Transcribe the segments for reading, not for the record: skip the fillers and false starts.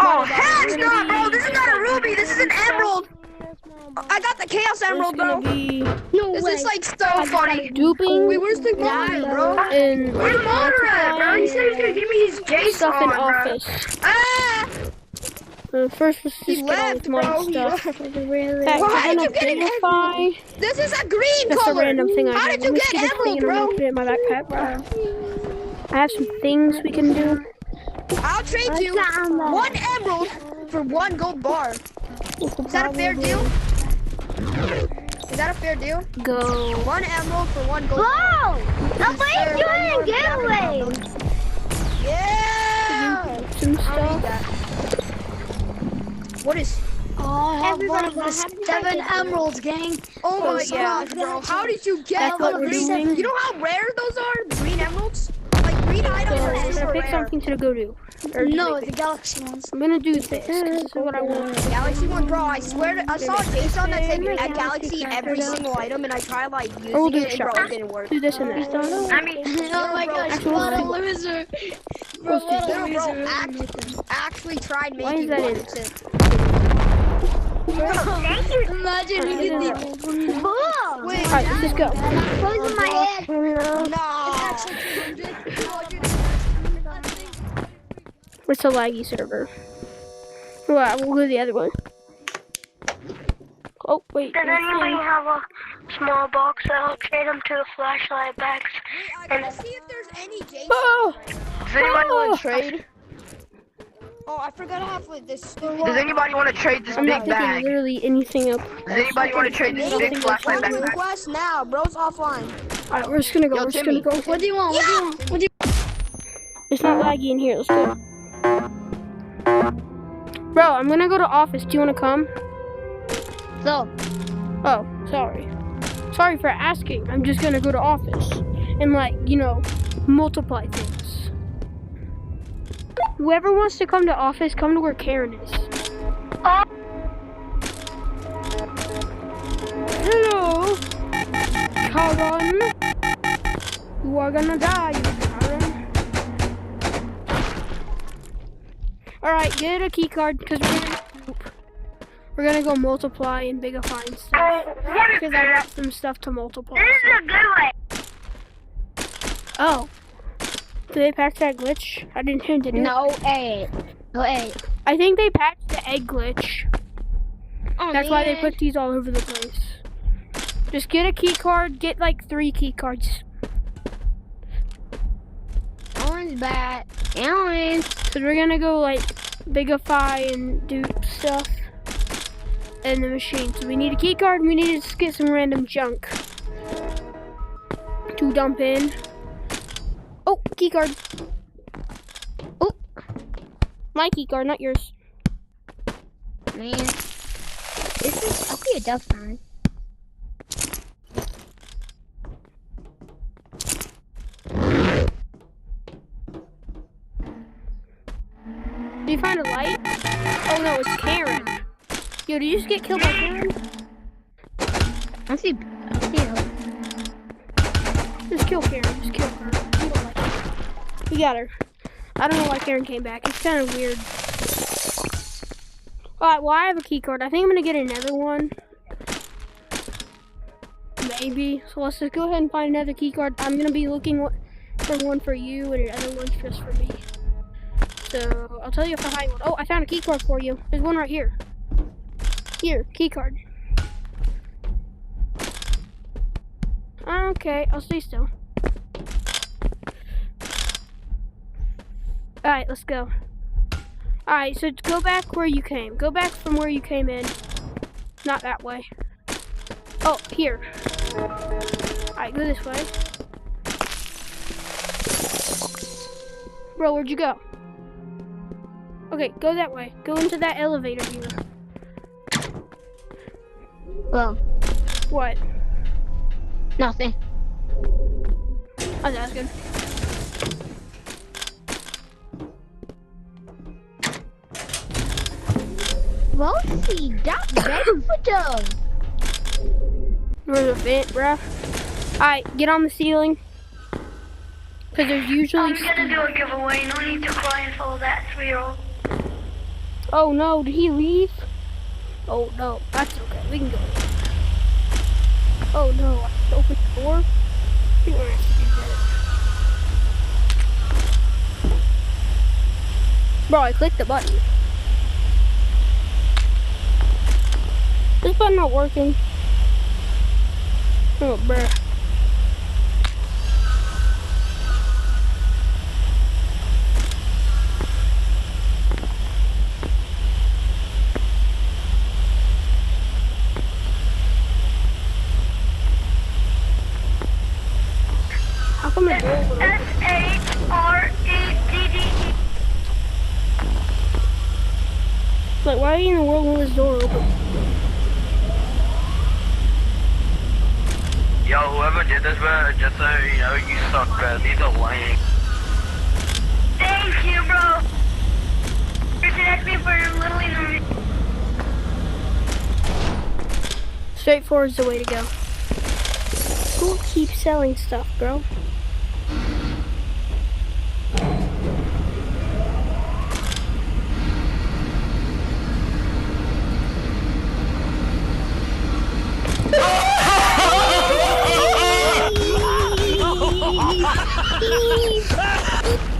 Oh, heck no, bro. This is not a ruby. This is an emerald. I got the chaos emerald, bro. This is like so funny. Duping. Wait, where's the monitor, bro? And Where's the monitor at, bro? He said he was gonna give me his JSON, stuff in bro. office. Ah! First, let's just get all this mod stuff. Why did you get an emerald? This is a green That's color. a random thing I How have. did you Let me get see this thing emerald, and I'm bro? gonna put it in my backpack, bro. I have some things we can do. I'll trade you 1 emerald for 1 gold bar. Is that a fair deal? Is that a fair deal? Go. 1 emerald for 1 gold bar. Whoa! Nobody's doing a giveaway! Yeah! Some stuff. What is... Everybody got 7 emeralds, gang. Oh my god, bro. How did you get That's what we're doing. You know how rare those are? Green emeralds? Like green items So are I'm super gonna pick rare. something to go do. No, the galaxy ones. I'm gonna do this, 'cause this is what I want. Galaxy one, bro. I swear to, I saw a JSON that said at Galaxy every single item, and I tried like Or we'll using do it, a and bro, shop. it didn't work. Do this and that. I mean, oh my gosh, what a loser. Bro, what a loser. Actually tried Why is making that one. in It said, Imagine we did the... Whoa! wait, Alright, let's just go. Close in my head. no. It's a laggy server. Right, we'll go to the other one. Oh, wait. Does anybody have a small box that'll trade them to the flashlight bags? I gotta see if there's any JSON. Oh! Does anybody want to trade? Oh, I forgot to have like this. Does anybody want to trade this I'm big not picking bag? literally anything up. Does anybody want to trade this big flashlight backpack? Request now, bro's offline. Alright, we're just gonna go. Yo, We're just Timmy. gonna go. What do you want? What do you want? What do you It's not laggy in here. Let's go. Bro, I'm gonna go to office. Do you wanna come? So, Oh, sorry. Sorry for asking. I'm just gonna go to office and like, you know, multiply things. Whoever wants to come to office, come to where Karen is. Hello, Karen. You are gonna die, Karen. Alright, get a key card because we're gonna go multiply and bigify and stuff. Because I got some stuff to multiply. This is a good way. Oh. Did they patch that glitch? I didn't hear it. no, egg. No egg. I think they patched the egg glitch. Oh, That's why they put these all over the place. Just get a key card. Get like 3 key cards. Orange bad. Orange. Because we're gonna go like bigify and do stuff in the machine. So we need a key card and we need to just get some random junk to dump in. Oh, key card. Oh, my key card, not yours. Man. This is, I'll be a death man. Did you find a light? Oh no, it's Karen. Yo, did you just get killed by Karen? I see her. Just kill Karen. Just kill her. We don't like her. We got her. I don't know why Karen came back. It's kind of weird. Alright, well I have a key card. I think I'm gonna get another one. Maybe. So let's just go ahead and find another key card. I'm gonna be looking for one for you and another one's just for me. So I'll tell you if I find one. Oh, I found a key card for you. There's one right here. Here, key card. Okay, I'll stay still. Alright, let's go. Alright, so go back where you came. Go back from where you came in. Not that way. Oh, here. Alright, go this way. Bro, where'd you go? Okay, go that way. Go into that elevator here. Well, What? nothing. I was asking. Rosie, that's better for them. There's a vent, bruh. Alright, get on the ceiling. Because there's usually... I'm gonna do a giveaway. No need to cry and follow that 3-year-old. Oh no, did he leave? Oh no, that's okay. We can go in. Oh no, I have to open the door? We don't have to do that. Bro, I clicked the button. This button not working. Oh, bruh. How come the door would open? S-H-R-E-D-D-E. Like, why in the world will this door open? Yo, whoever did this, bro, just so you know, you suck, bro. These are lame. Thank you, bro. You're connecting for literally no reason. Straightforward's the way to go. Who keeps selling stuff, bro?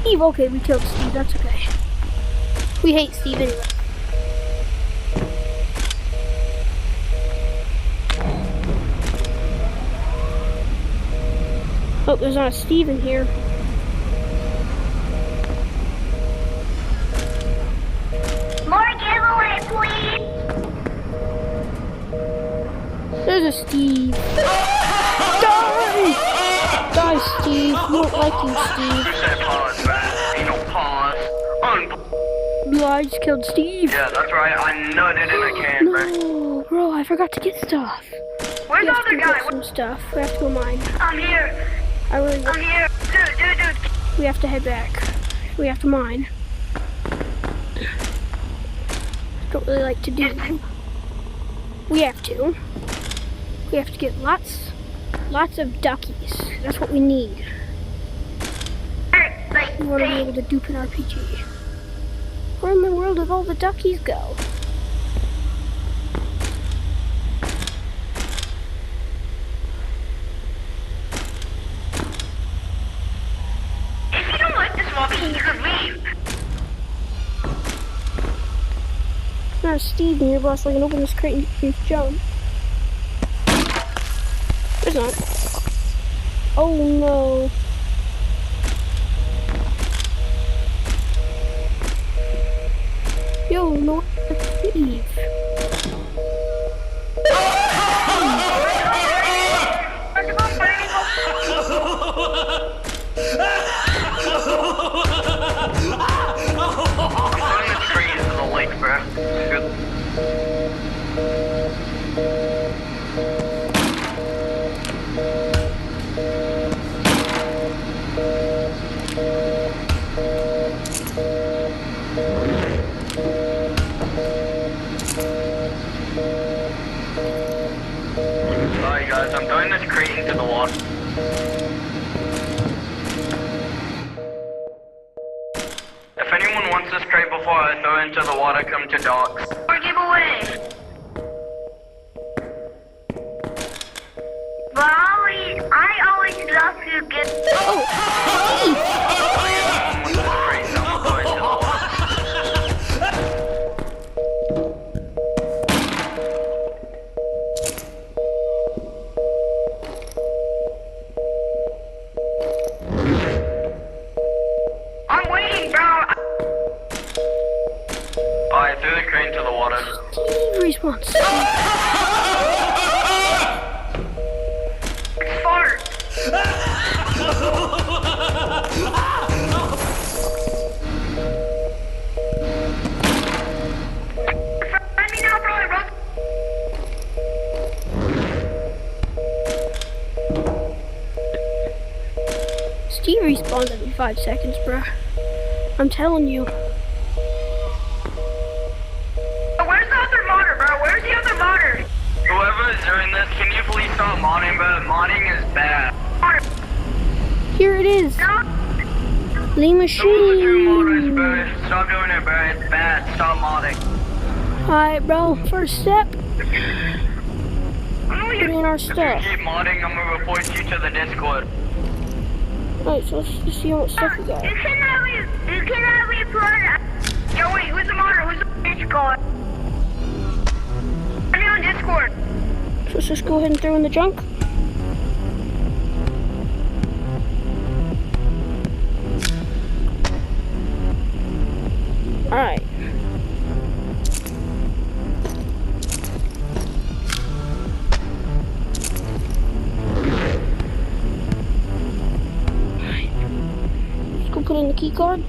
Steve, okay, we killed Steve, that's okay. We hate Steve anyway. Oh, there's not a Steve in here. More giveaway, please. There's a Steve. Die! Die, Steve. We don't like you, Steve. You said pause, man. Ain't no pause. No, I just killed Steve. Yeah, that's right. I nutted in a can, bro. No, bro, I forgot to get stuff. Where's We the have to other go guy? get some stuff. We have to go mine. I'm here. I really I'm here. Dude. We have to head back. We have to mine. Don't really like to do. We have to. We have to get lots of duckies. That's what we need. Like, We want to be able to dupe an RPG. Where in the world did all the duckies go? if you don't like this lobby, you could leave. There's not a Steve in here, bro, so I can open this crate and jump. There's not. Oh no. Yo, no Steve. I'm the trees to the lake, bro. Good. Sorry guys, I'm throwing this crate into the water. If anyone wants this crate before I throw it into the water, come to docks. More giveaway. But I always love to get. Oh, Steve! With this crate, I'm gonna throw it into the water. I'm waiting, bro. Alright, threw the crate into the water. Steve respawns. It's fart. Find me now, bro. I wrote. Steve respawns every 5 seconds, bruh. I'm telling you. Where's the other modder, bro? Where's the other modder? Whoever is doing this, can you please stop modding, bro? Modding is bad. Modder. Here it is. No. Lean Those are two modders, machine. bro. Stop doing it, bro. It's bad. Stop modding. Alright, bro. First step. Put in our If you stuff. keep modding, I'm gonna report you to the Discord. Alright, so let's just see what stuff we got. You cannot report. Yo, wait, who's the modder? Who's the Discord? I'm on Discord. So let's just go ahead and throw in the junk. Alright. Let's go put in the key card.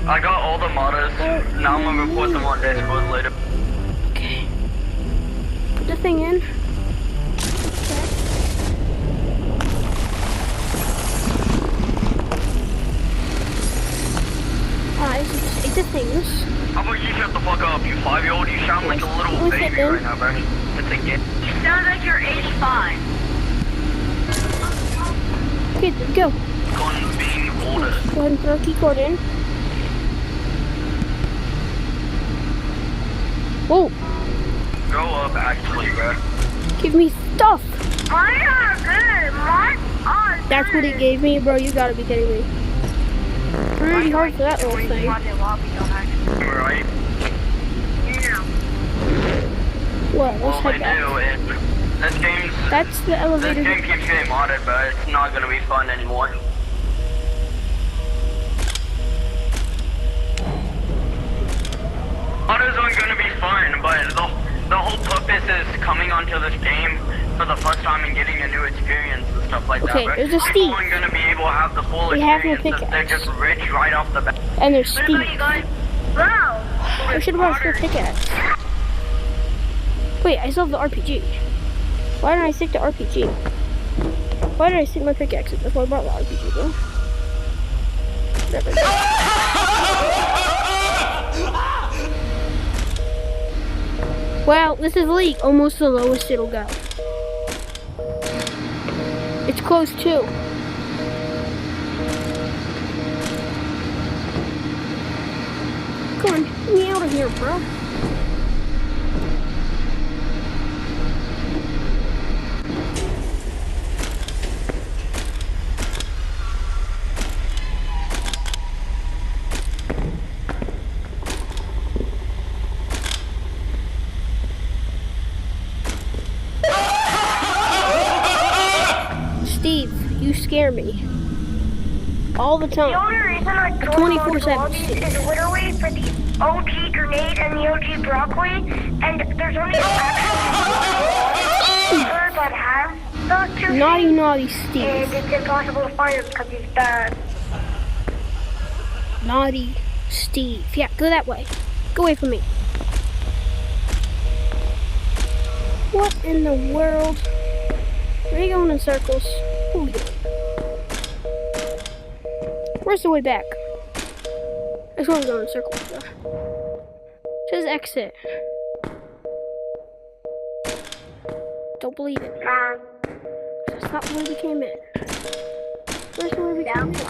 I got all the modders. Now I'm gonna report them on Discord later. Okay. Put the thing in. Alright, so just take the things. How about you shut the fuck up, you 5-year-old? You sound like a little Look at baby them. right now, bro. It's a kid. You sound like you're 85. Okay, there we go. Gun being older. Go ahead and throw a key card in. Whoa, Grow up, actually, bro. give me stuff. Mine are good. Mine are good. That's what it gave me, bro. You gotta be kidding me. Pretty hard for that little thing. Right? Yeah. What? Let's Well, head they back. do. This game's... That's the This elevator. game keeps getting modded, but it's not gonna be fun anymore. Modders aren't gonna be fun, but the whole purpose is coming onto this game for the first time and getting a new experience and stuff like Okay, that. there's a People Steve. aren't gonna be able to have the full We have no experience if they're pickaxe. just rich right off the bat. And there's What about you Steve. guys? Wow. I should have brought a pickaxe. Wait, I still have the RPG. Why didn't I stick to RPG? Why did I stick my pickaxe? That's why I brought the RPG, bro. Whatever. Well, this is league. Almost the lowest it'll go. It's close too. Come on, get me out of here, bro. Steve, you scare me. All the The time. only reason I don't 24/7 want to is literally for the OG grenade and the OG broccoli, and there's only actually that have those two Naughty, things, naughty and Steve. it's impossible to find them because it's bad. Naughty Steve. Yeah, go that way. Go away from me. What in the world? Where are you going in circles? What are we doing? Where's the way back? That's where we're going in circles, bro. Says exit. Don't believe it. That's not the way we came in. Where's the way we came in?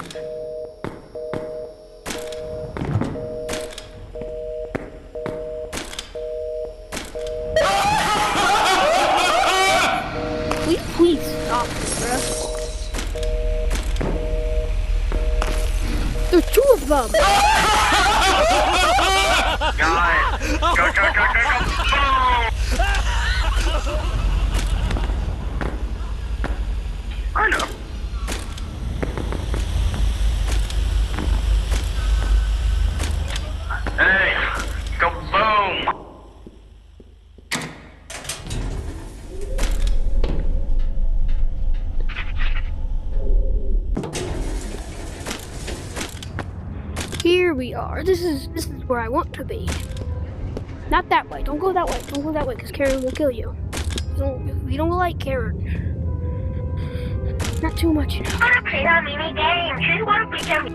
Will you please stop this, bro? There's two of them! Guys, go, go, go, go, go, boom! I know. Hey, go boom! Here we are. This is where I want to be. Not that way. Don't go that way. Don't go that way, because Karen will kill you. We don't like Karen. Not too much, you know. I want to play that mini game. She want to play that.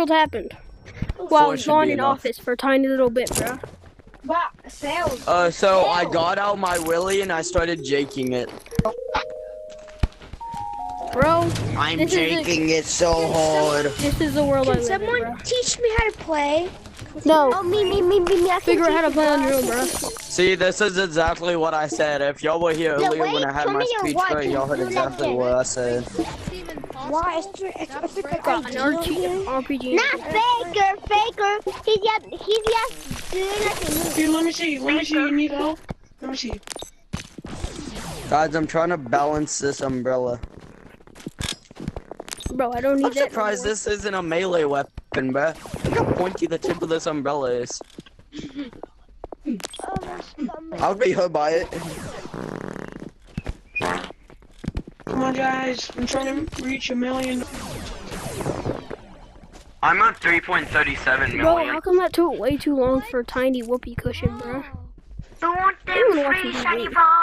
world happened? While I was gone in office for a tiny little bit, bro. So I got out my willy and I started jaking it. Bro, I'm this is jaking it so hard. this is the world I Can live in, bro. someone teach me how to play? No, Oh, me. I can figure out how to teach play on you, your own, bro. See, this is exactly what I said. If y'all were here No, earlier when wait, I had come my here, speech watch great, y'all heard and do exactly like what I said. Why? It's like Got an RPG. Not faker. He's just doing like a move. Dude, let me see. You need help? Let me see. Guys, I'm trying to balance this umbrella. Bro, I don't need I'm that. surprised this isn't a melee weapon, bruh. Look how pointy the tip of this umbrella is. I would be hurt by it. Come on, guys. I'm trying to reach 1 million. I'm at 3.37 Bro, million. how come that took way too long for a tiny whoopee cushion, bro? Don't I don't them know what free to do. shiny balls.